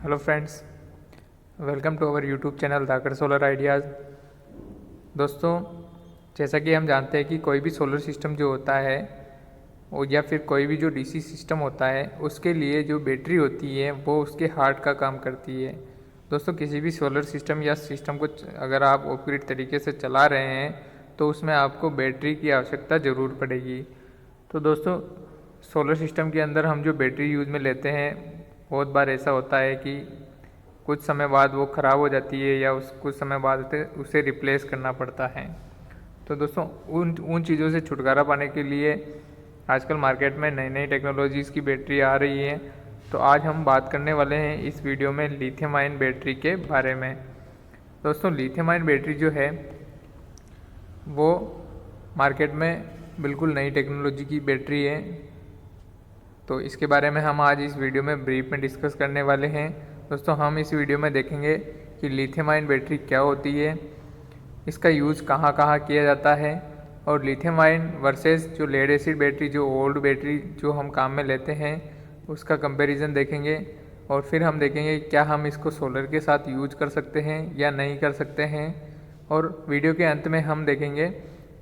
Hello friends, welcome to our YouTube channel धाकड़ solar ideas. दोस्तों, जैसा कि हम जानते हैं कि कोई भी सोलर सिस्टम जो होता है या फिर कोई भी जो डीसी सिस्टम होता है उसके लिए जो बैटरी होती है वो उसके हार्ट का काम करती है। दोस्तों, किसी भी सोलर सिस्टम या सिस्टम को अगर आप ऑपरेट तरीके से चला रहे हैं तो उसमें आपको बैटरी की आवश्यकता ज़रूर पड़ेगी। तो दोस्तों, सोलर सिस्टम के अंदर हम जो बैटरी यूज़ में लेते हैं, बहुत बार ऐसा होता है कि कुछ समय बाद वो ख़राब हो जाती है या कुछ समय बाद उसे रिप्लेस करना पड़ता है। तो दोस्तों, उन उन चीज़ों से छुटकारा पाने के लिए आजकल मार्केट में नई नई टेक्नोलॉजीज़ की बैटरी आ रही है। तो आज हम बात करने वाले हैं इस वीडियो में लिथियम आयन बैटरी के बारे में। दोस्तों, लिथियम आयन बैटरी जो है वो मार्केट में बिल्कुल नई टेक्नोलॉजी की बैटरी है। तो इसके बारे में हम आज इस वीडियो में ब्रीफ में डिस्कस करने वाले हैं। दोस्तों, हम इस वीडियो में देखेंगे कि लिथियम आयन बैटरी क्या होती है, इसका यूज़ कहाँ कहाँ किया जाता है, और लिथियम आयन वर्सेस जो लेड एसिड बैटरी, जो ओल्ड बैटरी जो हम काम में लेते हैं, उसका कंपैरिजन देखेंगे। और फिर हम देखेंगे क्या हम इसको सोलर के साथ यूज कर सकते हैं या नहीं कर सकते हैं। और वीडियो के अंत में हम देखेंगे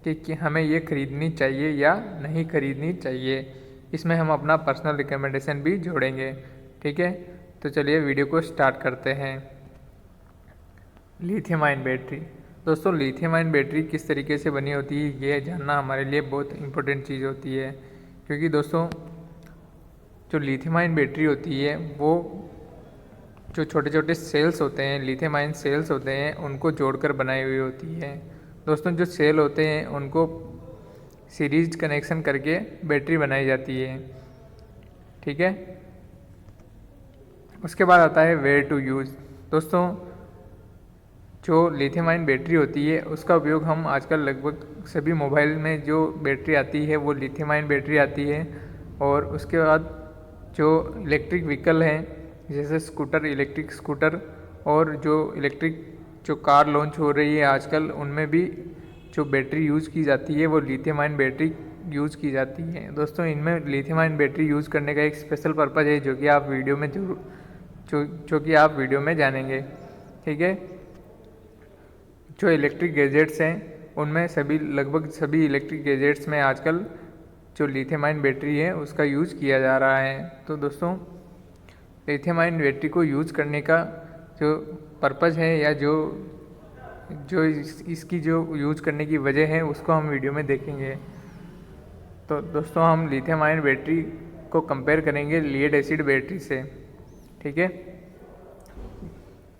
कि हमें ये ख़रीदनी चाहिए या नहीं ख़रीदनी चाहिए। इसमें हम अपना पर्सनल रिकमेंडेशन भी जोड़ेंगे। ठीक है, तो चलिए वीडियो को स्टार्ट करते हैं। Lithium ion battery. दोस्तों, लिथियम आयन बैटरी किस तरीके से बनी होती है ये जानना हमारे लिए बहुत इम्पोर्टेंट चीज़ होती है, क्योंकि दोस्तों जो लिथियम आयन बैटरी होती है वो जो छोटे छोटे सेल्स होते हैं, लिथियम आयन सेल्स होते हैं, उनको जोड़कर बनाई हुई होती है। दोस्तों, जो सेल होते हैं उनको सीरीज कनेक्शन करके बैटरी बनाई जाती है। ठीक है, उसके बाद आता है वेयर टू यूज़। दोस्तों, जो लिथियम आयन बैटरी होती है उसका उपयोग हम आजकल लगभग सभी मोबाइल में जो बैटरी आती है वो लिथियम आयन बैटरी आती है। और उसके बाद जो इलेक्ट्रिक व्हीकल हैं, जैसे स्कूटर, इलेक्ट्रिक स्कूटर, और जो इलेक्ट्रिक जो कार लॉन्च हो रही है आजकल, उनमें भी जो बैटरी यूज़ की जाती है वो लिथियम आयन बैटरी यूज़ की जाती है। दोस्तों, इनमें लिथियम आयन बैटरी यूज़ करने का एक स्पेशल पर्पज़ है जो कि आप वीडियो में जो कि आप वीडियो में जानेंगे। ठीक है, जो इलेक्ट्रिक गैजेट्स हैं उनमें लगभग सभी इलेक्ट्रिक गैजेट्स में आजकल जो लिथियम आयन बैटरी है उसका यूज़ किया जा रहा है। तो दोस्तों, लिथियम आयन बैटरी को यूज़ करने का जो पर्पज़ है या जो जो इसकी जो यूज़ करने की वजह है उसको हम वीडियो में देखेंगे। तो दोस्तों, हम लिथियम आयन बैटरी को कंपेयर करेंगे लेड एसिड बैटरी से। ठीक है,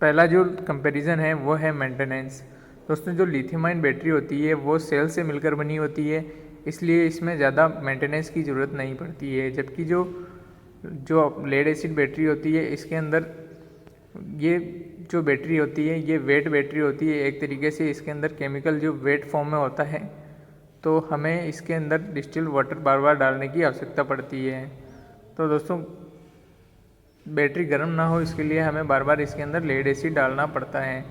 पहला जो कंपैरिजन है वो है मेंटेनेंस। दोस्तों, जो लिथियम आयन बैटरी होती है वो सेल से मिलकर बनी होती है, इसलिए इसमें ज़्यादा मेंटेनेंस की ज़रूरत नहीं पड़ती है। जबकि जो जो लेड एसिड बैटरी होती है इसके अंदर ये जो बैटरी होती है ये वेट बैटरी होती है एक तरीके से। इसके अंदर केमिकल जो वेट फॉर्म में होता है, तो हमें इसके अंदर डिस्टिल वाटर बार बार डालने की आवश्यकता पड़ती है। तो दोस्तों, बैटरी गर्म ना हो इसके लिए हमें बार बार इसके अंदर लेड एसिड डालना पड़ता है।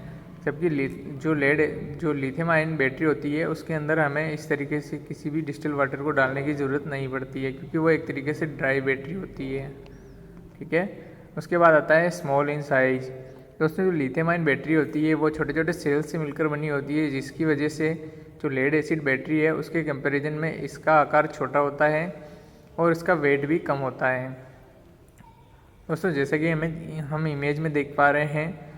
जबकि जो लिथियम आयन बैटरी होती है उसके अंदर हमें इस तरीके से किसी भी डिस्टिल वाटर को डालने की ज़रूरत नहीं पड़ती है, क्योंकि वो एक तरीके से ड्राई बैटरी होती है। ठीक है, उसके बाद आता है स्मॉल इन साइज। दोस्तों, जो लिथियम आयन बैटरी होती है वो छोटे छोटे सेल्स से मिलकर बनी होती है, जिसकी वजह से जो लेड एसिड बैटरी है उसके कंपैरिजन में इसका आकार छोटा होता है और इसका वेट भी कम होता है। दोस्तों, जैसा कि हम इमेज में देख पा रहे हैं,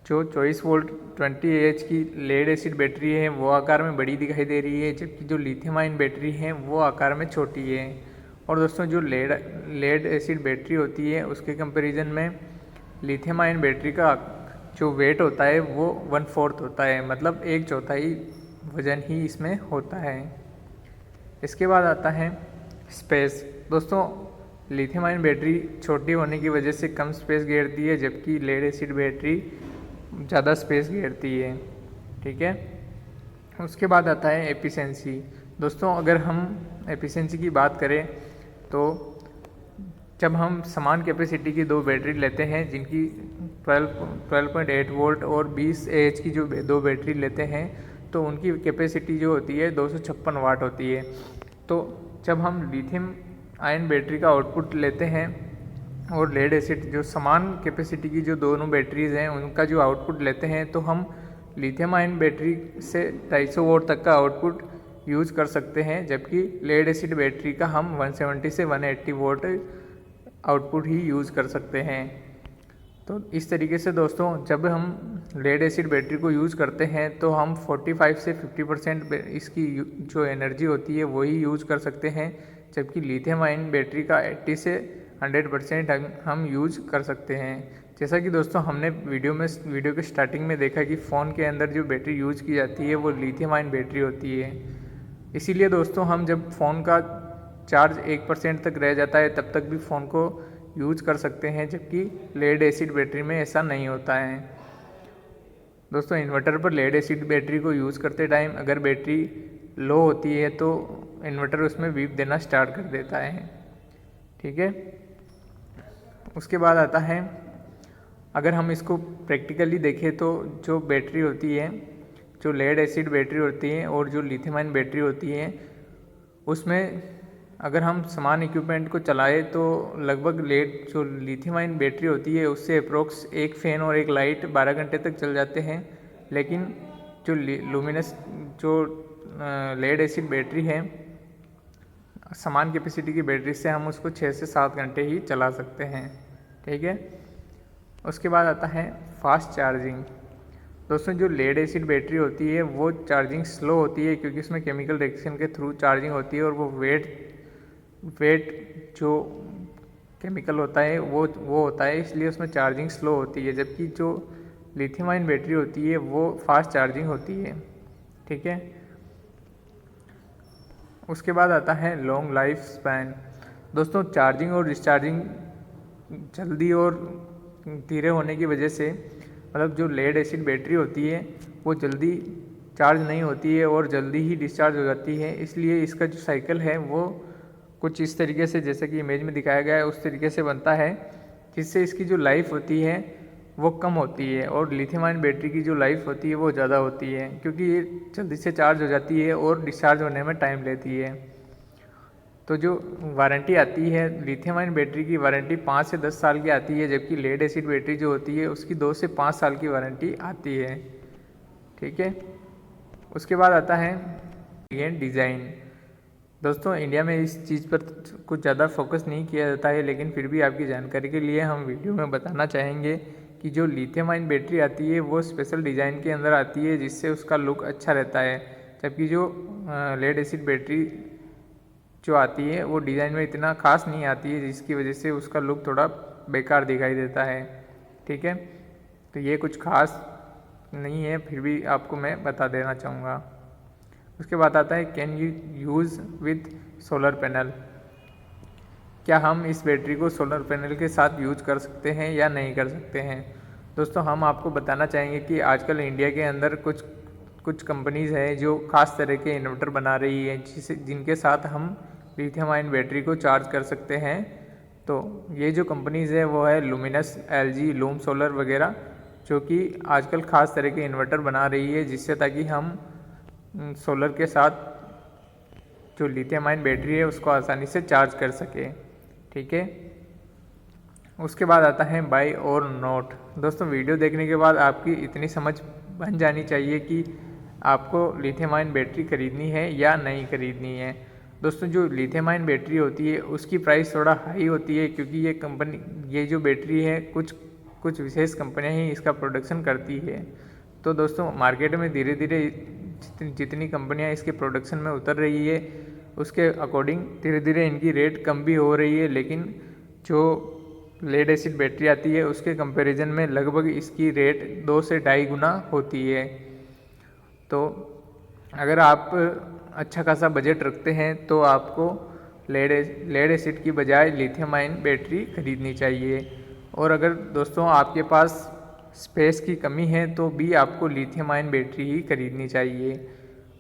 जो 24 वोल्ट 20 Ah की लेड एसिड बैटरी है वो आकार में बड़ी दिखाई दे रही है, जबकि जो लिथियम आयन बैटरी है वो आकार में छोटी है। और दोस्तों, जो लेड एसिड बैटरी होती है उसके कंपैरिजन में लिथियम आयन बैटरी का जो वेट होता है वो 1/4 होता है, मतलब 1/4 वज़न ही इसमें होता है। इसके बाद आता है स्पेस। दोस्तों, लिथियम आयन बैटरी छोटी होने की वजह से कम स्पेस घेरती है, जबकि लेड एसिड बैटरी ज़्यादा स्पेस घेरती है। ठीक है, उसके बाद आता है एफिशिएंसी। दोस्तों, अगर हम एफिशिएंसी की बात करें तो जब हम समान कैपेसिटी की दो बैटरी लेते हैं, जिनकी 12.8 वोल्ट और 20 Ah की जो दो बैटरी लेते हैं, तो उनकी कैपेसिटी जो होती है 256 वाट होती है। तो जब हम लिथियम आयन बैटरी का आउटपुट लेते हैं और लेड एसिड जो समान कैपेसिटी की जो दोनों बैटरीज हैं उनका जो आउटपुट लेते हैं, तो हम लिथियम आयन बैटरी से 250 वोल्ट तक का आउटपुट यूज़ कर सकते हैं, जबकि लेड एसिड बैटरी का हम 170 से 180 वोल्ट आउटपुट ही यूज़ कर सकते हैं। तो इस तरीके से दोस्तों जब हम लेड एसिड बैटरी को यूज़ करते हैं तो हम 45 से 50% इसकी जो एनर्जी होती है वही यूज़ कर सकते हैं, जबकि लिथियम आयन बैटरी का 80 से 100% हम यूज़ कर सकते हैं। जैसा कि दोस्तों हमने वीडियो के स्टार्टिंग में देखा कि फ़ोन के अंदर जो बैटरी यूज़ की जाती है वो लिथियम आयन बैटरी होती है। इसीलिए दोस्तों हम जब फ़ोन का चार्ज 1% तक रह जाता है तब तक भी फ़ोन को यूज कर सकते हैं, जबकि लेड एसिड बैटरी में ऐसा नहीं होता है। दोस्तों इन्वर्टर पर लेड एसिड बैटरी को यूज़ करते टाइम अगर बैटरी लो होती है तो इन्वर्टर उसमें बीप देना स्टार्ट कर देता है। ठीक है, उसके बाद आता है अगर हम इसको प्रैक्टिकली देखें तो जो बैटरी होती है, जो लेड एसिड बैटरी होती है और जो लिथियम आयन बैटरी होती है, उसमें अगर हम समान इक्विपमेंट को चलाएं तो लगभग जो लिथियम आयन बैटरी होती है उससे अप्रोक्स एक फ़ैन और एक लाइट 12 घंटे तक चल जाते हैं, लेकिन जो लुमिनस जो लेड एसिड बैटरी है समान कैपेसिटी की बैटरी से हम उसको 6 से 7 घंटे ही चला सकते हैं। ठीक है, उसके बाद आता है फास्ट चार्जिंग। दोस्तों जो लेड एसिड बैटरी होती है वो चार्जिंग स्लो होती है क्योंकि उसमें केमिकल रिएक्शन के थ्रू चार्जिंग होती है और वो वेट जो केमिकल होता है वो होता है, इसलिए उसमें चार्जिंग स्लो होती है, जबकि जो लिथियम आयन बैटरी होती है वो फास्ट चार्जिंग होती है। ठीक है, उसके बाद आता है लॉन्ग लाइफ स्पैन। दोस्तों चार्जिंग और डिस्चार्जिंग जल्दी और धीरे होने की वजह से, मतलब जो लेड एसिड बैटरी होती है वो जल्दी चार्ज नहीं होती है और जल्दी ही डिस्चार्ज हो जाती है, इसलिए इसका जो साइकिल है वो कुछ इस तरीके से जैसे कि इमेज में दिखाया गया है उस तरीके से बनता है, जिससे इसकी जो लाइफ होती है वो कम होती है और लिथियम आयन बैटरी की जो लाइफ होती है वो ज़्यादा होती है, क्योंकि ये जल्दी से चार्ज हो जाती है और डिस्चार्ज होने में टाइम लेती है। तो जो वारंटी आती है लिथियम आयन बैटरी की वारंटी 5 से 10 साल की आती है, जबकि लेड एसिड बैटरी जो होती है उसकी 2 से 5 साल की वारंटी आती है। ठीक है, उसके बाद आता है डिज़ाइन। दोस्तों इंडिया में इस चीज़ पर कुछ ज़्यादा फोकस नहीं किया जाता है, लेकिन फिर भी आपकी जानकारी के लिए हम वीडियो में बताना चाहेंगे कि जो लिथियम आयन बैटरी आती है वो स्पेशल डिज़ाइन के अंदर आती है जिससे उसका लुक अच्छा रहता है, जबकि जो लेड एसिड बैटरी जो आती है वो डिज़ाइन में इतना खास नहीं आती है, जिसकी वजह से उसका लुक थोड़ा बेकार दिखाई देता है। ठीक है, तो ये कुछ खास नहीं है, फिर भी आपको मैं बता देना चाहूँगा। उसके बाद आता है can you use with solar panel. क्या हम इस बैटरी को सोलर पैनल के साथ यूज कर सकते हैं या नहीं कर सकते हैं। दोस्तों हम आपको बताना चाहेंगे कि आजकल इंडिया के अंदर कुछ कंपनीज़ है जो ख़ास तरह के इन्वर्टर बना रही है जिनके साथ हम लिथियम आयन बैटरी को चार्ज कर सकते हैं। तो ये जो कंपनीज़ है वो है लुमिनस, LG, लूम सोलर वगैरह, जो कि आजकल ख़ास तरह के इन्वर्टर बना रही है जिससे ताकि हम सोलर के साथ जो लिथियम आयन बैटरी है उसको आसानी से चार्ज कर सके। ठीक है, उसके बाद आता है बाय और नॉट। दोस्तों वीडियो देखने के बाद आपकी इतनी समझ बन जानी चाहिए कि आपको लिथियम आयन बैटरी खरीदनी है या नहीं खरीदनी है। दोस्तों जो लिथियम आयन बैटरी होती है उसकी प्राइस थोड़ा हाई होती है, क्योंकि ये जो बैटरी है कुछ विशेष कंपनियां ही इसका प्रोडक्शन करती है। तो दोस्तों मार्केट में धीरे धीरे जितनी कंपनियां इसके प्रोडक्शन में उतर रही है उसके अकॉर्डिंग धीरे धीरे इनकी रेट कम भी हो रही है, लेकिन जो लेड एसिड बैटरी आती है उसके कंपैरिजन में लगभग इसकी रेट 2 से 2.5 गुना होती है। तो अगर आप अच्छा खासा बजट रखते हैं तो आपको लेड एसिड की बजाय लिथियम आयन बैटरी खरीदनी चाहिए। और अगर दोस्तों आपके पास स्पेस की कमी है तो भी आपको लिथियम आयन बैटरी ही खरीदनी चाहिए।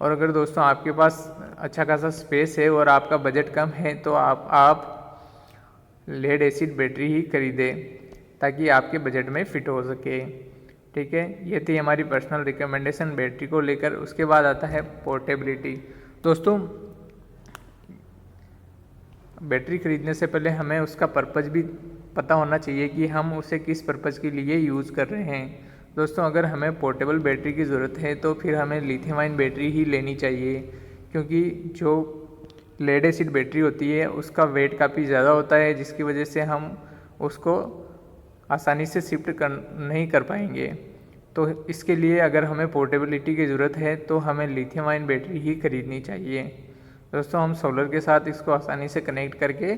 और अगर दोस्तों आपके पास अच्छा खासा स्पेस है और आपका बजट कम है तो आप लेड एसिड बैटरी ही खरीदें ताकि आपके बजट में फ़िट हो सके। ठीक है, ये थी हमारी पर्सनल रिकमेंडेशन बैटरी को लेकर। उसके बाद आता है पोर्टेबिलिटी। दोस्तों बैटरी खरीदने से पहले हमें उसका पता होना चाहिए कि हम उसे किस पर्पज़ के लिए यूज़ कर रहे हैं। दोस्तों, अगर हमें पोर्टेबल बैटरी की ज़रूरत है तो फिर हमें लिथियम आयन बैटरी ही लेनी चाहिए, क्योंकि जो लेड एसिड बैटरी होती है उसका वेट काफ़ी ज़्यादा होता है, जिसकी वजह से हम उसको आसानी से शिफ्ट नहीं कर पाएंगे। तो इसके लिए अगर हमें पोर्टेबिलिटी की ज़रूरत है तो हमें लिथियम आयन बैटरी ही खरीदनी चाहिए। दोस्तों, हम सोलर के साथ इसको आसानी से कनेक्ट करके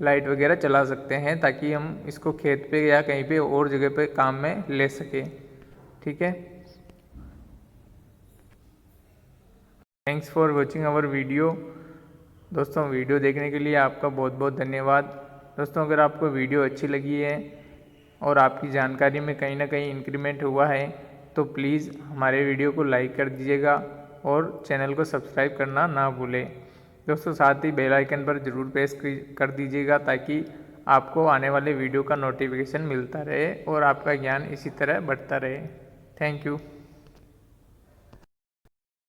लाइट वगैरह चला सकते हैं, ताकि हम इसको खेत पे या कहीं पे और जगह पे काम में ले सकें। ठीक है, thanks for watching our video. दोस्तों, वीडियो देखने के लिए आपका बहुत बहुत धन्यवाद। दोस्तों, अगर आपको वीडियो अच्छी लगी है और आपकी जानकारी में कहीं ना कहीं इंक्रीमेंट हुआ है तो प्लीज़ हमारे वीडियो को लाइक कर दीजिएगा और चैनल को सब्सक्राइब करना ना भूलें। दोस्तों, साथ ही बेल आइकन पर ज़रूर प्रेस कर दीजिएगा, ताकि आपको आने वाले वीडियो का नोटिफिकेशन मिलता रहे और आपका ज्ञान इसी तरह बढ़ता रहे। Thank you.